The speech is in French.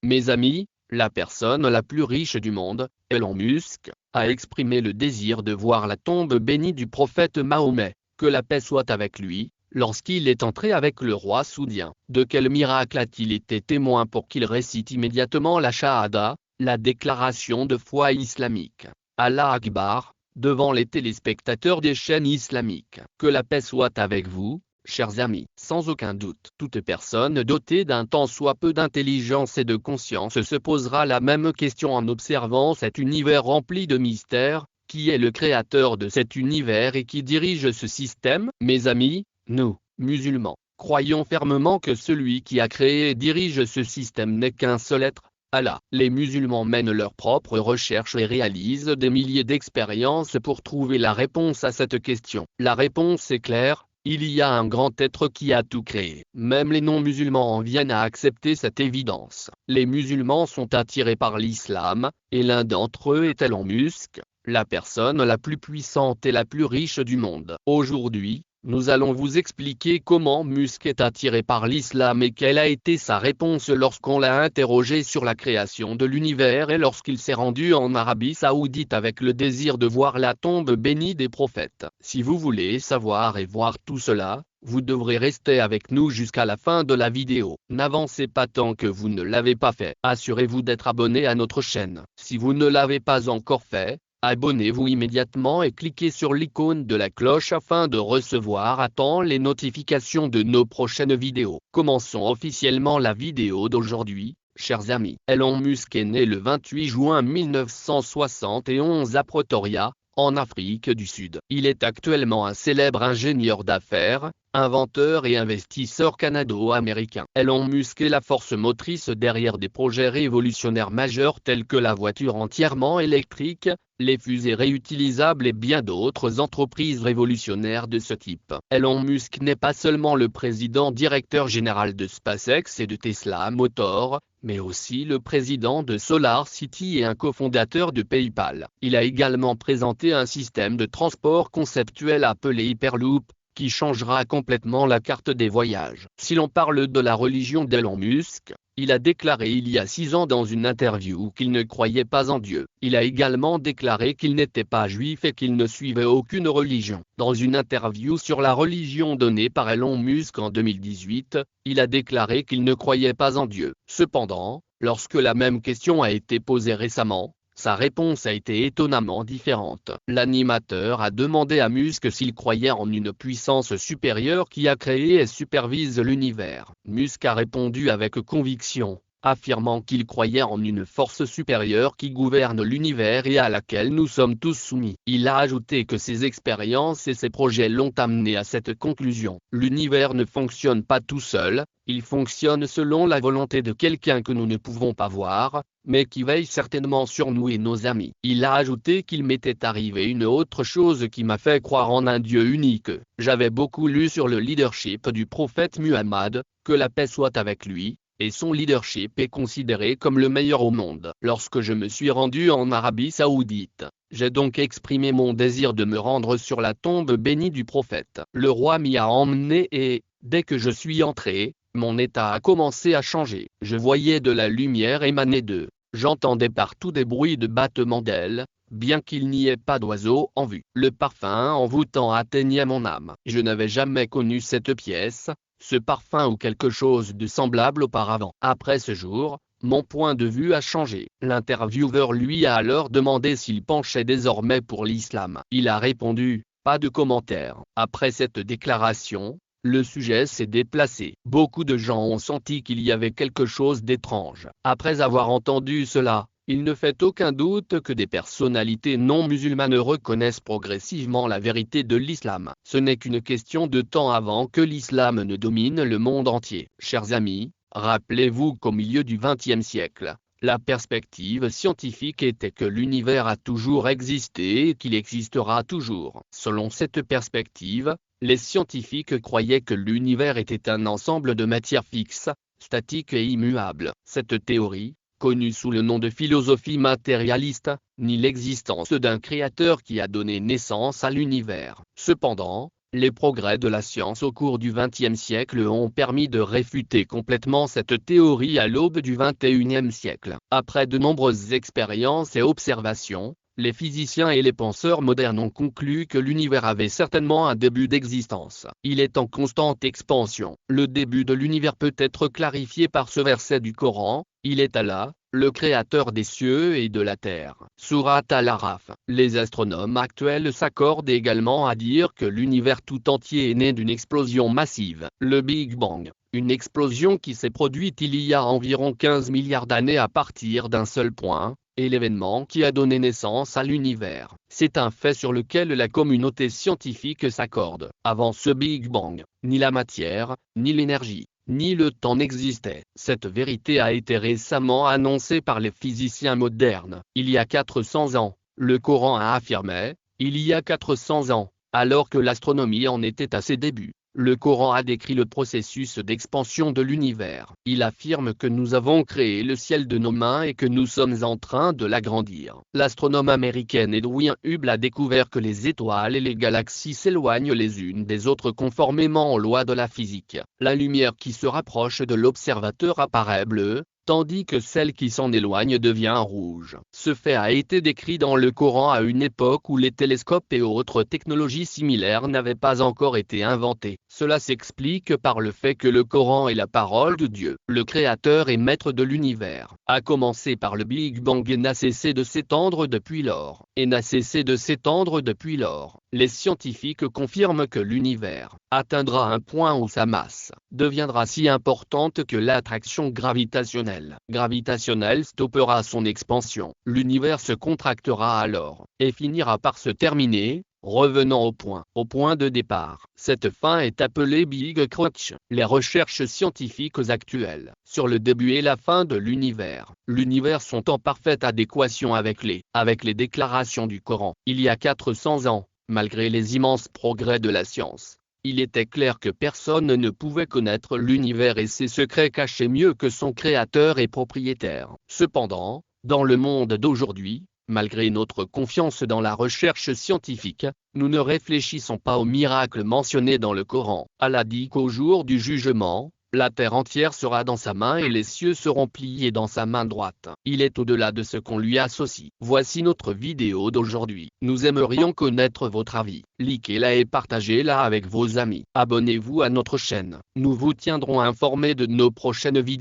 Mes amis, la personne la plus riche du monde, Elon Musk, a exprimé le désir de voir la tombe bénie du prophète Mahomet, que la paix soit avec lui, lorsqu'il est entré avec le roi saoudien. De quel miracle a-t-il été témoin pour qu'il récite immédiatement la Shahada, la déclaration de foi islamique, Allah Akbar, devant les téléspectateurs des chaînes islamiques. Que la paix soit avec vous, chers amis. Sans aucun doute, toute personne dotée d'un tant soit peu d'intelligence et de conscience se posera la même question en observant cet univers rempli de mystères. Qui est le créateur de cet univers et qui dirige ce système? Mes amis, nous, musulmans, croyons fermement que celui qui a créé et dirige ce système n'est qu'un seul être, Allah. Les musulmans mènent leurs propres recherches et réalisent des milliers d'expériences pour trouver la réponse à cette question. La réponse est claire. Il y a un grand être qui a tout créé. Même les non-musulmans en viennent à accepter cette évidence. Les musulmans sont attirés par l'islam, et l'un d'entre eux est Elon Musk, la personne la plus puissante et la plus riche du monde. Aujourd'hui, nous allons vous expliquer comment Musk est attiré par l'islam et quelle a été sa réponse lorsqu'on l'a interrogé sur la création de l'univers et lorsqu'il s'est rendu en Arabie Saoudite avec le désir de voir la tombe bénie des prophètes. Si vous voulez savoir et voir tout cela, vous devrez rester avec nous jusqu'à la fin de la vidéo. N'avancez pas tant que vous ne l'avez pas fait. Assurez-vous d'être abonné à notre chaîne. Si vous ne l'avez pas encore fait, abonnez-vous immédiatement et cliquez sur l'icône de la cloche afin de recevoir à temps les notifications de nos prochaines vidéos. Commençons officiellement la vidéo d'aujourd'hui, chers amis. Elon Musk est né le 28 juin 1971 à Pretoria, en Afrique du Sud. Il est actuellement un célèbre ingénieur d'affaires, inventeur et investisseur canado-américain. Elon Musk est la force motrice derrière des projets révolutionnaires majeurs tels que la voiture entièrement électrique, les fusées réutilisables et bien d'autres entreprises révolutionnaires de ce type. Elon Musk n'est pas seulement le président directeur général de SpaceX et de Tesla Motors, mais aussi le président de SolarCity et un cofondateur de PayPal. Il a également présenté un système de transport conceptuel appelé Hyperloop, qui changera complètement la carte des voyages. Si l'on parle de la religion d'Elon Musk, il a déclaré il y a 6 ans dans une interview qu'il ne croyait pas en Dieu. Il a également déclaré qu'il n'était pas juif et qu'il ne suivait aucune religion. Dans une interview sur la religion donnée par Elon Musk en 2018, il a déclaré qu'il ne croyait pas en Dieu. Cependant, lorsque la même question a été posée récemment, sa réponse a été étonnamment différente. L'animateur a demandé à Musk s'il croyait en une puissance supérieure qui a créé et supervise l'univers. Musk a répondu avec conviction, affirmant qu'il croyait en une force supérieure qui gouverne l'univers et à laquelle nous sommes tous soumis. Il a ajouté que ses expériences et ses projets l'ont amené à cette conclusion. L'univers ne fonctionne pas tout seul, il fonctionne selon la volonté de quelqu'un que nous ne pouvons pas voir, mais qui veille certainement sur nous et nos amis. Il a ajouté qu'il m'était arrivé une autre chose qui m'a fait croire en un Dieu unique. J'avais beaucoup lu sur le leadership du prophète Muhammad, que la paix soit avec lui, et son leadership est considéré comme le meilleur au monde. Lorsque je me suis rendu en Arabie Saoudite, j'ai donc exprimé mon désir de me rendre sur la tombe bénie du prophète. Le roi m'y a emmené et, dès que je suis entré, mon état a commencé à changer. Je voyais de la lumière émaner d'eux. J'entendais partout des bruits de battements d'ailes, bien qu'il n'y ait pas d'oiseaux en vue. Le parfum envoûtant atteignait mon âme. Je n'avais jamais connu cette pièce, ce parfum ou quelque chose de semblable auparavant. Après ce jour, mon point de vue a changé. L'intervieweur lui a alors demandé s'il penchait désormais pour l'islam. Il a répondu, pas de commentaire. Après cette déclaration, le sujet s'est déplacé. Beaucoup de gens ont senti qu'il y avait quelque chose d'étrange. Après avoir entendu cela, il ne fait aucun doute que des personnalités non musulmanes reconnaissent progressivement la vérité de l'islam. Ce n'est qu'une question de temps avant que l'islam ne domine le monde entier. Chers amis, rappelez-vous qu'au milieu du XXe siècle, la perspective scientifique était que l'univers a toujours existé et qu'il existera toujours. Selon cette perspective, les scientifiques croyaient que l'univers était un ensemble de matière fixe, statique et immuable. Cette théorie, connue sous le nom de philosophie matérialiste, nie l'existence d'un créateur qui a donné naissance à l'univers. Cependant, Les progrès de la science au cours du XXe siècle ont permis de réfuter complètement cette théorie à l'aube du XXIe siècle. Après de nombreuses expériences et observations, les physiciens et les penseurs modernes ont conclu que l'univers avait certainement un début d'existence. Il est en constante expansion. Le début de l'univers peut être clarifié par ce verset du Coran: il est Allah, le créateur des cieux et de la terre. Sourate Al-Araf. Les astronomes actuels s'accordent également à dire que l'univers tout entier est né d'une explosion massive, le Big Bang. Une explosion qui s'est produite il y a environ 15 milliards d'années à partir d'un seul point, et l'événement qui a donné naissance à l'univers. C'est un fait sur lequel la communauté scientifique s'accorde. Avant ce Big Bang, ni la matière, ni l'énergie, ni le temps n'existaient. Cette vérité a été récemment annoncée par les physiciens modernes. Il y a 400 ans, le Coran a affirmé: il y a 400 ans, alors que l'astronomie en était à ses débuts. Le Coran a décrit le processus d'expansion de l'univers. Il affirme que nous avons créé le ciel de nos mains et que nous sommes en train de l'agrandir. L'astronome américaine Edwin Hubble a découvert que les étoiles et les galaxies s'éloignent les unes des autres conformément aux lois de la physique. La lumière qui se rapproche de l'observateur apparaît bleue, tandis que celle qui s'en éloigne devient rouge. Ce fait a été décrit dans le Coran à une époque où les télescopes et autres technologies similaires n'avaient pas encore été inventées. Cela s'explique par le fait que le Coran est la parole de Dieu. Le Créateur et Maître de l'univers a commencé par le Big Bang et n'a cessé de s'étendre depuis lors. Les scientifiques confirment que l'univers atteindra un point où sa masse deviendra si importante que l'attraction gravitationnelle stoppera son expansion. L'univers se contractera alors, et finira par se terminer, revenant au point de départ. Cette fin est appelée Big Crunch. Les recherches scientifiques actuelles sur le début et la fin de l'univers sont en parfaite adéquation avec les déclarations du Coran. Il y a 400 ans, malgré les immenses progrès de la science, il était clair que personne ne pouvait connaître l'univers et ses secrets cachés mieux que son créateur et propriétaire. Cependant, dans le monde d'aujourd'hui, malgré notre confiance dans la recherche scientifique, nous ne réfléchissons pas aux miracles mentionnés dans le Coran. Allah dit qu'au jour du jugement, la terre entière sera dans sa main et les cieux seront pliés dans sa main droite. Il est au-delà de ce qu'on lui associe. Voici notre vidéo d'aujourd'hui. Nous aimerions connaître votre avis. Likez-la et partagez-la avec vos amis. Abonnez-vous à notre chaîne. Nous vous tiendrons informés de nos prochaines vidéos.